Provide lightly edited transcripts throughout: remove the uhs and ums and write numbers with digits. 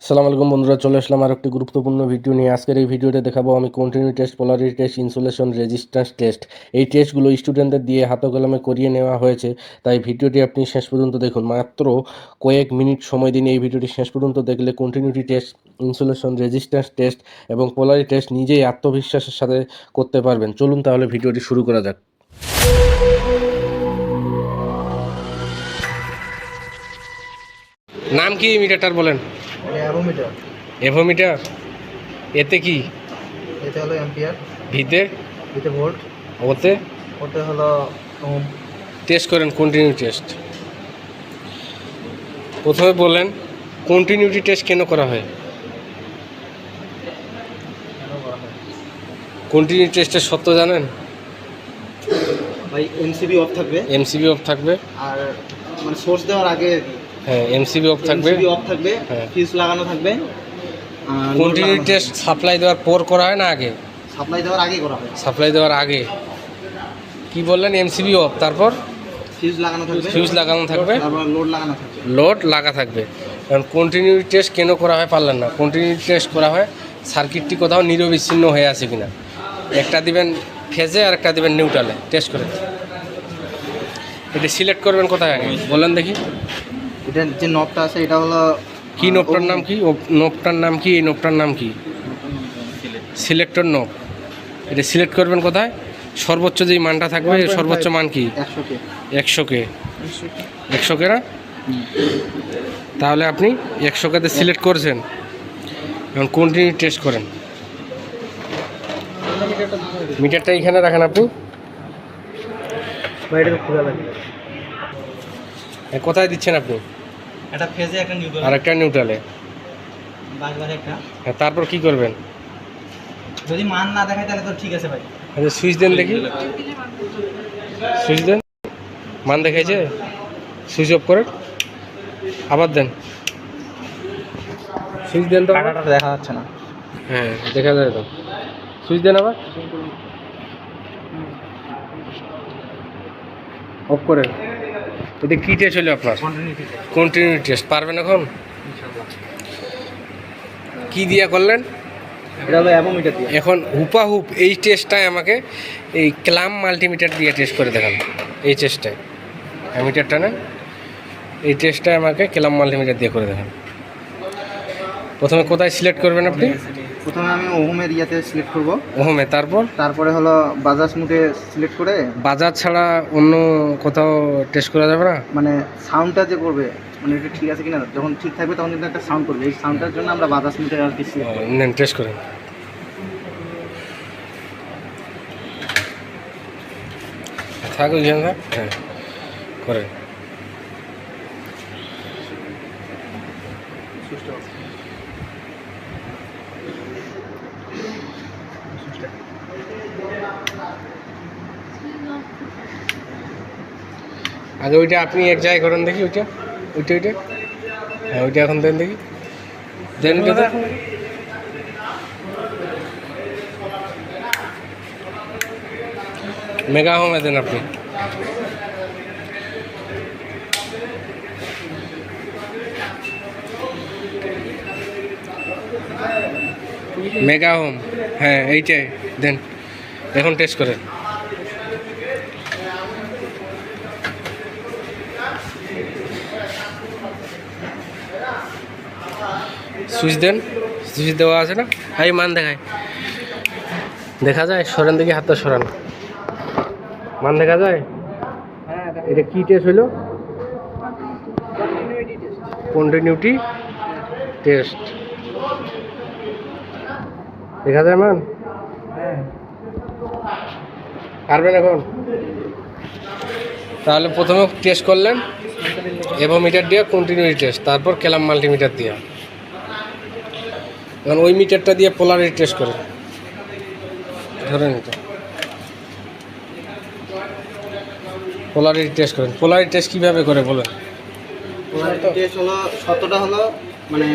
আসসালামু আলাইকুম বন্ধুরা, চলে আসলাম আর একটি গুরুত্বপূর্ণ ভিডিও নিয়ে। আজকের এই ভিডিওতে দেখাবো আমি continue test, polarity test, insulation, resistance test. এই টেস্টগুলো স্টুডেন্টদের দিয়ে হাতে কলমে করিয়ে নেওয়া হয়েছে, তাই ভিডিওটি আপনি শেষ পর্যন্ত দেখুন। মাত্র কয়েক মিনিট সময় দিন এই ভিডিওটি শেষ পর্যন্ত দেখলে continuity test, insulation, resistance test এবং পোলারিটি টেস্ট নিজেই আত্মবিশ্বাসের সাথে করতে পারবেন। চলুন তাহলে ভিডিওটি শুরু করা যাক। নাম কি মিটারটার বলেন? অ্যাভোমিটার। এভোমিটার। এতে কি? এতে হলো অ্যাম্পিয়ার, ভিতে? এতে ভোল্ট, ওতে? ওতে হলো ওম। টেস্ট করেন কন্টিনিউ টেস্ট। প্রথমে বলেন কন্টিনিউটি টেস্ট কেন করা হয়? কন্টিনিউ টেস্টের সত্য জানেন? ভাই এমসিবি অফ থাকবে, এমসিবি অফ থাকবে। আর মানে সোর্স দেওয়ার আগে হ্যাঁ, এমসিবি অফ থাকবে। এমসিবি অফ থাকবে, হ্যাঁ। ফিউজ লাগানো থাকবে। আর কন্টিনিউ টেস্ট সাপ্লাই দেওয়ার পর করা হয় না আগে? সাপ্লাই দেওয়ার আগে করা হয়। সাপ্লাই দেওয়ার আগে। কি বললেন? এমসিবি অফ, তারপর ফিউজ লাগানো থাকবে, ফিউজ লাগানো থাকবে, তারপর লোড লাগানো থাকবে। লোড লাগা থাকবে। কারণ কন্টিনিউ টেস্ট কেন করা হয় পারলেন না? কন্টিনিউ টেস্ট করা হয় সার্কিটটি কোথাও নিরবিচ্ছিন্ন হয়ে আছে কিনা। একটা দিবেন ফেজে আর একটা দিবেন নিউট্রালে, টেস্ট করে। এটা সিলেক্ট করবেন কোথায় আগে বলেন দেখি? এটা যে নবটা আছে এটা হলো কি নোবটার নাম কি? নোবটার নাম কি? এই নোবটার নাম কি? সিলেক্টর নোব। এটা সিলেক্ট করবেন কোথায়? সর্বোচ্চ যেই মানটা থাকবে, সর্বোচ্চ মান কি? 100K। 100K। 100K না? তাহলে আপনি 100Kতে সিলেক্ট করেছেন। এখন কন্টিনিউ টেস্ট করেন। মিটারটা এখানে রাখেন আপনি। ভাই এটা খোলা লাগে। কোথায় দিচ্ছেন আপনি? এটা ফেজে একটা নিউট্রাল আর একটা নিউট্রালে। বারবার একটা। হ্যাঁ, তারপর কি করবেন? যদি মান না দেখায় তাহলে তো ঠিক আছে ভাই। আচ্ছা, সুইচ দেন দেখি। সুইচ দেন। মান দেখাইছে? সুইচ অফ করেন, আবার দেন। সুইচ দেন তো। কাটাটা দেখা যাচ্ছে না। হ্যাঁ, দেখা যায় তো। সুইচ দেন আবার, অফ করেন। এটা কী টেস্ট হলো আপনার? Continuity continue test. পারবেন এখন? কি দিয়া করলেন? এটা হলো অ্যাভোমিটার দিয়ে। এখন হুপাহুপ এই টেস্টটাই আমাকে এই ক্লাম মাল্টিমিটার দিয়ে টেস্ট করে দেখান। এই টেস্টটাই অ্যামিটারটা নেন, এই টেস্টটাই আমাকে ক্লাম মাল্টিমিটার দিয়ে করে দেখান। প্রথমে কোথায় সিলেক্ট করবেন আপনি? প্রথমে আমি ওহমের ইয়াতে সিলেক্ট করব, ওহমে। তারপর তারপরে হলো বাজাজ মুডে সিলেক্ট করে, বাজার ছাড়া অন্য কোথাও টেস্ট করা যাবে না? মানে সাউন্ডটা যে করবে, মানে এটা ঠিক আছে কিনা, যখন ঠিক থাকবে তখন কিন্তু একটা সাউন্ড করবে। এই সাউন্ডটার জন্য আমরা বাজাজ মুডে আর কি সিলেক্ট করি। নেন, টেস্ট করেন। থাক ওইখানে থাক। হ্যাঁ, করেন। আগে ওইটা আপনি এক জায়গায় করেন দেখি। ওইটা ওইটা ওইটা হ্যাঁ, ওইটা এখন দেন দেখি। দেন ওইটা দেন। মেগা হোমে দেন আপনি। মেগা হোম, হ্যাঁ এইটাই দেন। এখন টেস্ট করেন। সুইচ দেন। সুইচ দেওয়া আছে না? এই মান দেখায়, দেখা যায়? সরেন দেখি, হাতটা সরান। মান দেখা যায়? এটা কি টেস্ট হইল? Continuity test. দেখা যায় মান? পারবেন এখন? তাহলে প্রথমে টেস্ট করলেন এভোমিটার দিয়ে কন্টিনিউটি টেস্ট, তারপর ক্যালাম মাল্টিমিটার দিয়ে। এখন ওই মিটারটা দিয়ে পোলারিটি টেস্ট করেন। ধরেন এটা পোলারিটি টেস্ট করেন। পোলারিটি টেস্ট কীভাবে করে বলেন? পোলারিটি টেস্ট হলো শর্তটা হলো মানে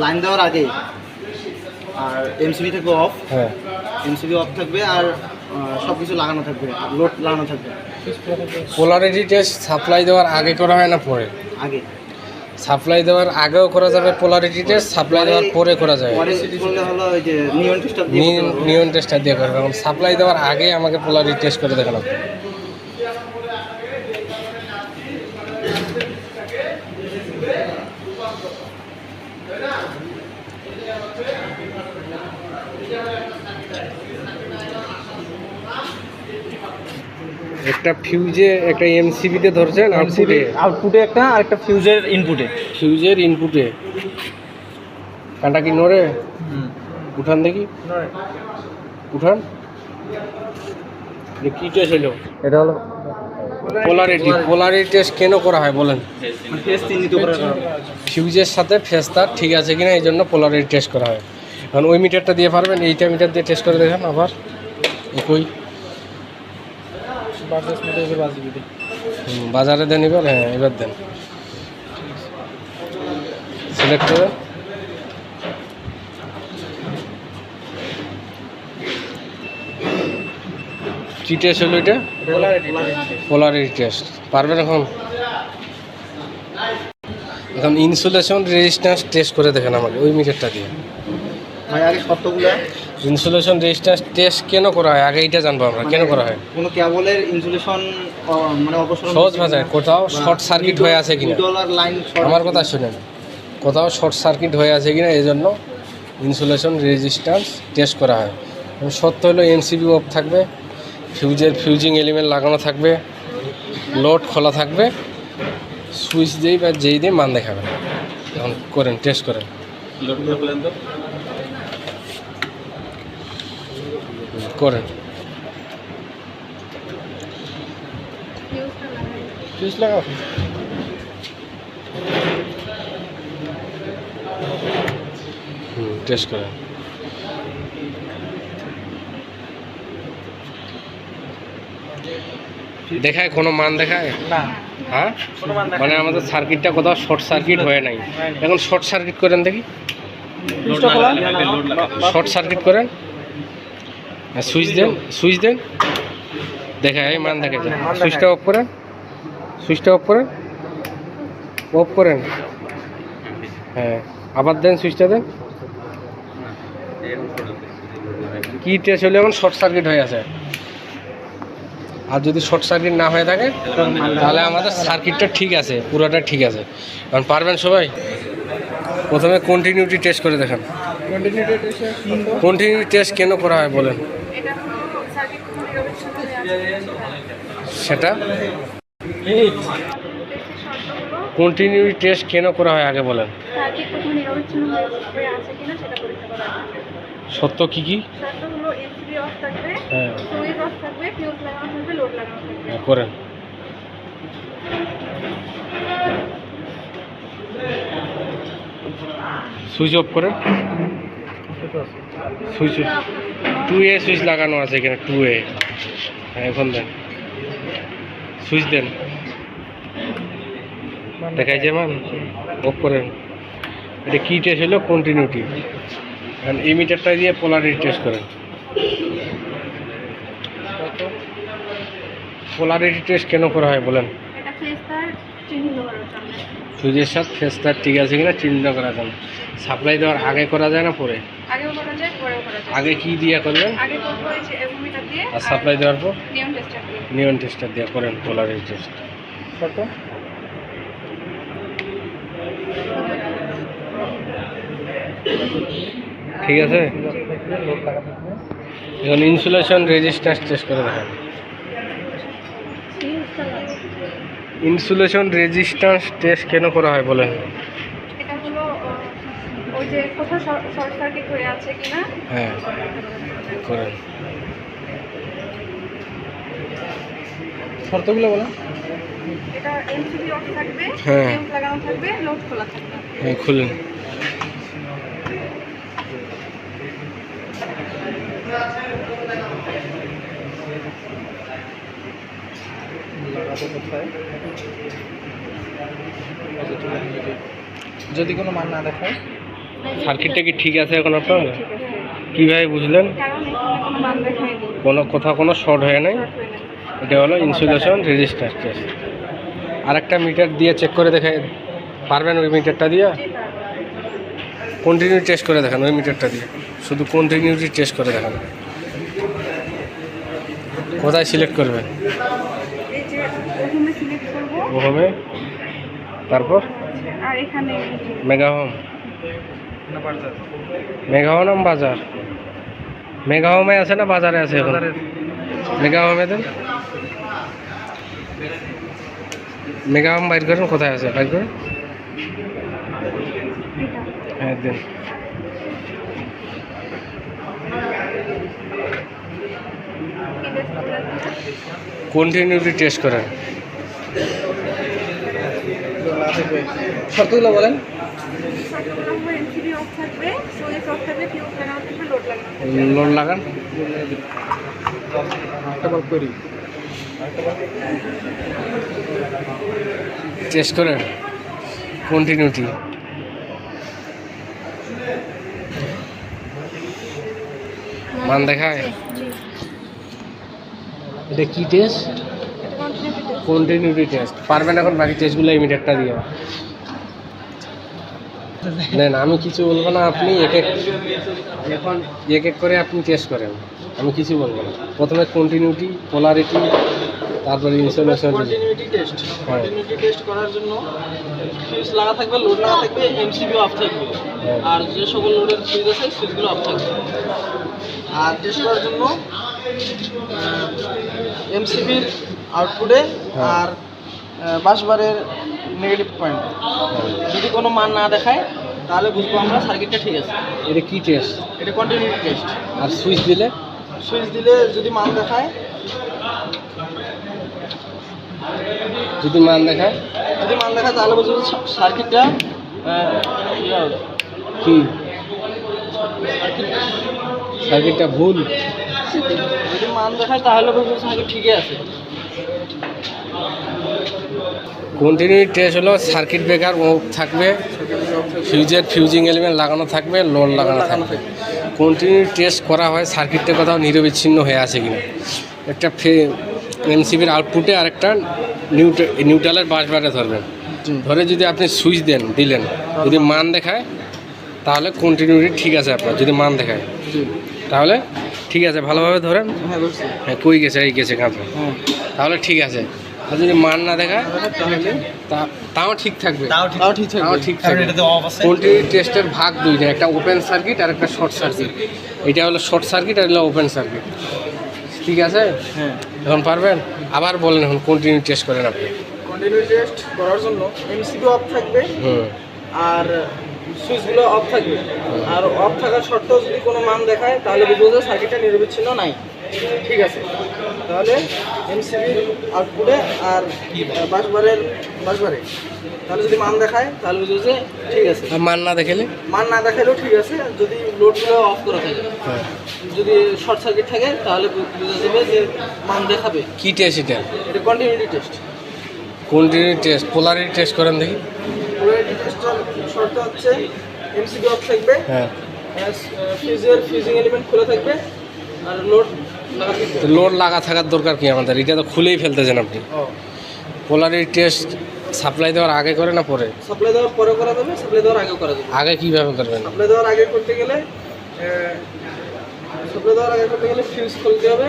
লাইন দেওয়ার আগে, আর এমসিবি থাকবে অফ। হ্যাঁ, এমসিবি অফ থাকবে, আর সব কিছু লাগানো থাকবে, আর লোড লাগানো থাকবে। পোলারিটি টেস্ট সাপ্লাই দেওয়ার আগে করা হয় না পরে? আগে। সাপ্লাই দেওয়ার আগেও করা যাবে পোলারিটি টেস্ট, সাপ্লাই দেওয়ার পরে করা যাবে। পরে করলে হলো ওই যে নিয়ন টেস্টটা দিয়ে করতে হবে। নিয়ন টেস্টটা দিয়ে করবে, এখন সাপ্লাই দেওয়ার আগে আমাকে পোলারিটি টেস্ট করে দেখালাম। একটা ফিউজে একটা এমসিবিতে ধরছেন, আউটপুটে একটা আর একটা ফিউজের ইনপুটে। ফিউজের ইনপুটে কাঁটা কি নড়ে? উঠান দেখি, উঠান। কি টেস্ট হলো? এটা হলো পোলারিটি টেস্ট কেন করা হয় বলেন? ফেস চিহ্নিত করা। ফিউজের সাথে ফেস তার ঠিক আছে কিনা এই জন্য পোলারিটি টেস্ট করা হয়। এখন ওই মিটারটা দিয়ে পারবেন, এইটা মিটার দিয়ে টেস্ট করে দেখেন আবার একই। বাজারে দেন এবার, হ্যাঁ এবার দেন, সিলেক্ট করে কি টেস্ট হলো এটা? Polarity test. পারবেন এখন? এখন ইনসুলেশন রেজিস্ট্যান্স টেস্ট করে দেখেন আমাকে ওই মিটারটা দিয়ে। ভাই আগে শর্তগুলো। ইনসুলেশন রেজিস্ট্যান্স টেস্ট কেন করা হয় আগে এইটা জানবো আমরা, কেন করা হয়। কোনো কেবলের ইনসুলেশন মানে অপসারণ সহজ ভাষায়, কোথাও শর্ট সার্কিট হয়ে আছে কিনা, লাইন আমার কথা শুনেন, কোথাও শর্ট সার্কিট হয়ে আছে কিনা এই জন্য ইনসুলেশন রেজিস্ট্যান্স টেস্ট করা হয়। সত্য হলো এমসিবি অফ থাকবে, ফিউজিং এলিমেন্ট লাগানো থাকবে, লোড খোলা থাকবে, সুইচ দিয়েই বা যেই দিয়ে মান দেখাবে। এখন করেন, টেস্ট করেন। করেন, ফিউজ লাগাও। টেস্ট করেন। দেখায় কোনো মান দেখায় না, হ্যাঁ, কোনো মান দেখায় মানে আমাদের সার্কিটটা কোথাও শর্ট সার্কিট হয়ে নাই। এখন শর্ট সার্কিট করেন দেখি, ফিউজটা খোলা। শর্ট সার্কিট করেন, সুইচ দেন, সুইচ দেন, দেখায় মান দেখা যায়। সুইচটা অফ করেন, সুইচটা অফ করেন, অফ করেন, হ্যাঁ আবার দেন, সুইচটা দেন। কি টেস্ট হলে এখন শর্ট সার্কিট হয়ে আছে। আর যদি শর্ট সার্কিট না হয়ে থাকে তাহলে আমাদের সার্কিটটা ঠিক আছে, পুরোটা ঠিক আছে। কারণ পারবেন সবাই। প্রথমে কন্টিনিউটি টেস্ট করে দেখেন। কন্টিনিউটি টেস্ট কেন করা হয় বলেন সেটা? কন্টিনিউটি টেস্ট কেন করা হয় আগে বলেন। সত্য কি কি? হ্যাঁ করেন। সুইচ অফ করেন, সুইচ 2A সুইচ লাগানো আছে এখানে, 2A। হ্যাঁ এখন দেন, সুইচ দেন, দেখাই যে মান। অফ করেন। এটা কি টেস্ট হলো? কন্টিনিউটি। এখন এই মিটারটা দিয়ে পোলারিটি টেস্ট করেন। পোলারিটি টেস্ট কেন করা হয় বলেন? সুইচের সাথে ফেস তার ঠিক আছে কিনা চিহ্নিত করার জন্য। সাপ্লাই দেওয়ার আগে করা যায় না পরে? আগে কি দিয়ে করবেন? আর সাপ্লাই দেওয়ার পর নিয়ন টেস্টার দিয়ে করেন পোলারিটি টেস্ট। ঠিক আছে। এখন ইনসুলেশন রেজিস্ট্যান্স টেস্ট করে দেখেন। ইনসুলেশন রেজিস্ট্যান্স টেস্ট কেন করা হয় বলেন? এটা হলো ওই যে কোথাও শর্ট সার্কিট হয়ে আছে কিনা। হ্যাঁ করেন। শর্তগুলো বলো। এটা এমসিবি অফ থাকবে, হ্যাঁ। ফিউজ লাগানো থাকবে, লোড খোলা থাকবে। হ্যাঁ খুলুন। যদি কোনো মান না দেখায়, সার্কিটটা কি ঠিক আছে এখন আপনার? ঠিক আছে, কীভাবে বুঝলেন? কারণ এখানে কোনো মান দেখায়নি, কোথাও কোনো শর্ট হয় নাই। শর্ট হয়ে গেছে। এটা হলো ইনসুলেশন রেজিস্ট্যান্স টেস্ট। আরেকটা মিটার দিয়ে চেক করে দেখে পারবেন ওই মিটারটা দিয়ে? জি পারবো। কন্টিনিউ টেস্ট করে দেখান ওই মিটারটা দিয়ে, শুধু কন্টিনিউটি টেস্ট করে দেখান। কোথায় সিলেক্ট করবেন? এই যে প্রথমে সিলেক্ট করবো, ওহমে, তারপর আর এখানে মেগাহোম, মেগাহোম বাজার, মেগাহোমে আছে না বাজারে আছে এখন? মেগাহোমে দেন, মেগাহোম বাইর করেন, কোথায় আছে বাইর করেন, এটা হ্যাঁ দেন। কি টেস্ট করলেন? কন্টিনিউটি টেস্ট করেন। শর্তগুলো বলেন। সবগুলো হবে এমসিবি অফ থাকবে, সোয়েস অফ থাকবে, ফিউজ লাগানো থাকবে, লোড লাগানো থাকবে। লোড লাগান, টেস্ট করেন কন্টিনিউটি। মান দেখায়? জি, এটা কি টেস্ট? এটা কন্টিনিউটি টেস্ট। Continuity test. পারবেন এখন বাকি টেস্টগুলো এই মিটারটা দিয়ে? নেন, আমি কিছু বলবো না, আপনি এক এক করে আপনি টেস্ট করেন, আমি কিছু বলবো না। প্রথমে কন্টিনিউটি, পোলারিটি, তারপরে ইনসুলেশন। কন্টিনিউটি টেস্ট, হ্যাঁ। কন্টিনিউটি টেস্ট করার জন্য ফিউজ লাগা থাকবে, লোড লাগা থাকবে, এমসিবি অফ থাকবে। হ্যাঁ। আর যে সকল লোডের সুইচ আছে সুইচগুলো অফ থাকবে। আর টেস্ট করার জন্য এমসিবির আউটপুটে হ্যাঁ। আর বাসবারের নেগেটিভ পয়েন্ট যদি কোনো মান না দেখায় তাহলে বুঝবো আমরা সার্কিটটা ঠিক আছে। এটা কি টেস্ট? এটা কন্টিনিউটি টেস্ট। আর সুইচ দিলে? সুইচ দিলে যদি মান দেখায়, যদি মান দেখায় তাহলে বুঝবো সার্কিটটা কি সার্কিটটা ভুল। যদি মান দেখায় তাহলে বুঝবো সার্কিট ঠিকই আছে। কন্টিনিউটি টেস্ট হলো সার্কিট ব্রেকার অফ থাকবে, ফিউজের ফিউজিং এলিমেন্ট লাগানো থাকবে, লোড লাগানো থাকবে। কন্টিনিউটি টেস্ট করা হয় সার্কিটটা কোথাও নিরবিচ্ছিন্ন হয়ে আছে কিনা। একটা এমসিবির আউটপুটে আর একটা নিউট্রালের বাসবারে ধরবেন, ধরে যদি আপনি সুইচ দিলেন, যদি মান দেখায় তাহলে কন্টিনিউটি ঠিক আছে আপনার। যদি মান দেখায় তাহলে ঠিক আছে, ভালোভাবে ধরেন। হ্যাঁ বুঝছি। হ্যাঁ, কই গেছে, এই গেছে কাঁপে, হ্যাঁ তাহলে ঠিক আছে। আর যদি মান না দেখায় তাও ঠিক থাকবে, তাও ঠিক তাও ঠিক থাকবে। কন্টিনিউটি টেস্টের ভাগ দুইটা, একটা ওপেন সার্কিট আর একটা শর্ট সার্কিট। এটা হলো শর্ট সার্কিট আর হলো ওপেন সার্কিট, ঠিক আছে? হ্যাঁ। এখন পারবেন? আবার বলেন, এখন কন্টিনিউ টেস্ট করেন আপনি। কন্টিনিউ টেস্ট করার জন্য এমসিবি অফ থাকবে হুম, আর সুইচগুলো অফ থাকবে। আর অফ থাকার সত্ত্বেও যদি কোনো মান দেখায় তাহলে বুঝবো যে সার্কিটটা নিরবিচ্ছিন্ন নাই, ঠিক আছে। তাহলে এমসিবির আউটপুটে আর বাসবারে তাহলে যদি মান দেখায় তাহলে বুঝবো যে ঠিক আছে। আর মান না দেখালে? মান না দেখালেও ঠিক আছে, যদি লোডগুলো অফ করা থাকে। হ্যাঁ। যদি শর্ট সার্কিট থাকে তাহলে বোঝা যাবে যে মান দেখাবে। কি টেস্ট এটা? এটা continuity test. Continue test. Polarity test করেন দেখি। পোলারিটি টেস্টের শর্ত হচ্ছে এমসিবি অফ থাকবে, হ্যাঁ, ফিউজের ফিউজিং এলিমেন্ট খোলা থাকবে, আর লোড লাগা থাকবে। তো লোড লাগা থাকার দরকার কি আমাদের? এটা তো খুলেই ফেলতেছেন আপনি। পোলারিটি টেস্ট সাপ্লাই দেওয়ার আগে করে না পরে? সাপ্লাই দেওয়ার পরে করা যাবে, সাপ্লাই দেওয়ার আগে করা যাবে। আগে কিভাবে করবেন? সাপ্লাই দেওয়ার আগে করতে গেলে ফিউজ খুলতে হবে,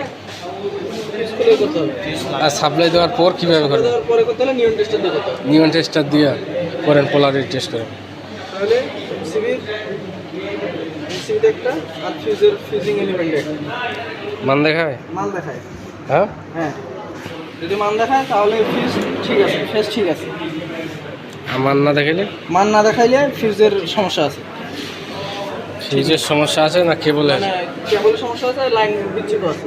ফিউজ খুলে করতে হবে। আর সাপ্লাই দেওয়ার পর কিভাবে সাপ্লাই করবেন? দেওয়ার পরে করতে হলে নিয়ন টেস্টার দিয়ে করতে হবে। নিয়ন টেস্টার দিয়ে করেন, পোলারিটি টেস্ট করেন। তাহলে এমসিবিতে একটা আর ফিউজের ফিউজিং এলিমেন্ট একটা মান দেখায়? মান দেখায়। হ্যাঁ, হ্যাঁ, যদি মান দেখায় তাহলে ফিউজ ঠিক আছে, ফেজ ঠিক আছে। আর মান না দেখাইলে? মান না দেখাইলে ফিউজের সমস্যা আছে, ফিউজের সমস্যা আছে না কেবলের? মানে কেবলের সমস্যা আছে, লাইন বিচ্ছিন্ন আছে।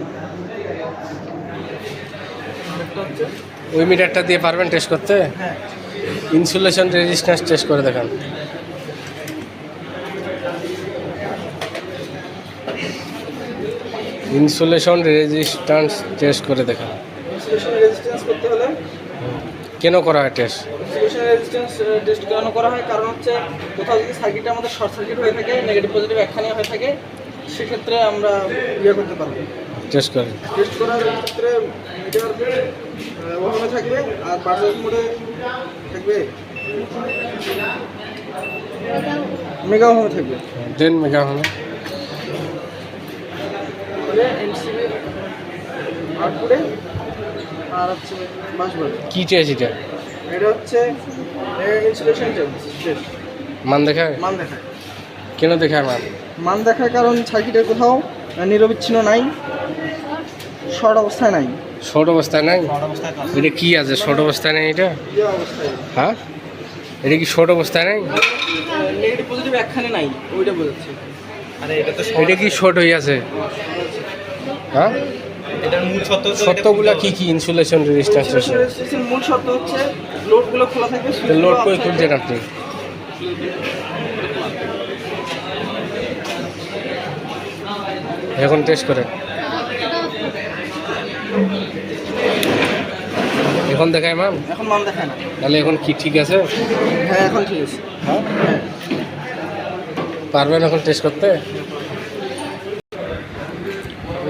একটা হচ্ছে ওই মিটারটা দিয়ে পারবেন টেস্ট করতে? হ্যাঁ, ইনসুলেশন রেজিস্ট্যান্স টেস্ট করে দেখান। ইনসুলেশন রেজিস্ট্যান্স টেস্ট করে দেখান। ইনসুলেশন রেজিস্ট্যান্স করতে হলে কেন করা হয় টেস্ট? ইনসুলেশন রেজিস্ট্যান্স টেস্ট কেন করা হয়? কারণ হচ্ছে কোথাও যদি সার্কিটটা আমাদের শর্ট সার্কিট হয়ে থাকে, নেগেটিভ পজিটিভ একখানে হয়ে থাকে, সেক্ষেত্রে আমরা করতে পারবো। টেস্ট করে টেস্ট করার ক্ষেত্রে মিটার ওখানে থাকবে আর বাজার মোডে থাকবে মেগা ওহমে থাকবে। 10 মেগা ওহম। তাহলে এমসিবি আউটপুটে আর হচ্ছে বাস ভোল্ট। কি টেস্ট এটা? এটা হচ্ছে ইনসুলেশন টেস্ট। মান দেখায়? মান দেখায়। কেন দেখায় মান? মান দেখার কারণ সার্কিটের কোথাও নিরবিচ্ছিন্ন নাই, শর্ট অবস্থায় নাই। শর্ট অবস্থায় নাই? এটা কি আছে শর্ট অবস্থায় নাই এটা? ইয়ে অবস্থায় হ্যাঁ, এটা কি শর্ট অবস্থায় নাই? নেগেটিভ পজিটিভ একখানে নাই, ওইটা বোঝাচ্ছি। আরে এটা তো এটা কি শর্ট হয়ে আছে? হ্যাঁ, এটার মূল শর্ত সত্যগুলা কি কি? ইনসুলেশন রেজিস্ট্যান্স মূল শর্ত হচ্ছে লোডগুলো খোলা থাকবে, লোড করে খুলছেন আপনি? এখন টেস্ট করেন। এখন দেখায় মান? এখন মান দেখায় না। তাহলে এখন কি ঠিক আছে? হ্যাঁ এখন ঠিক আছে। হ্যাঁ, পারবেন এখন টেস্ট করতে?